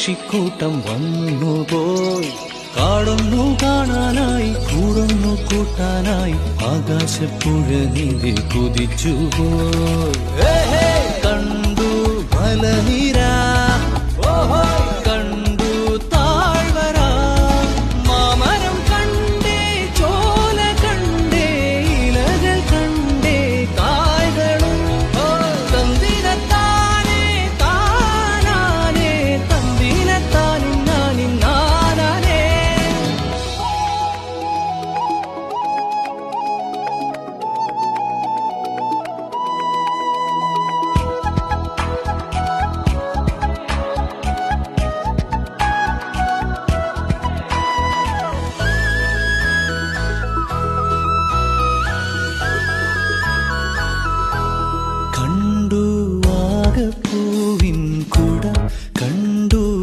പക്ഷിക്കൂട്ടം വന്നുപോയി. കാടൊന്നു കാണാനായി കൂടൊന്നു കൂട്ടാനായി ആകാശപ്പുഴ നീന്തി കുതിച്ചുപോയി. കണ്ടു മലനിര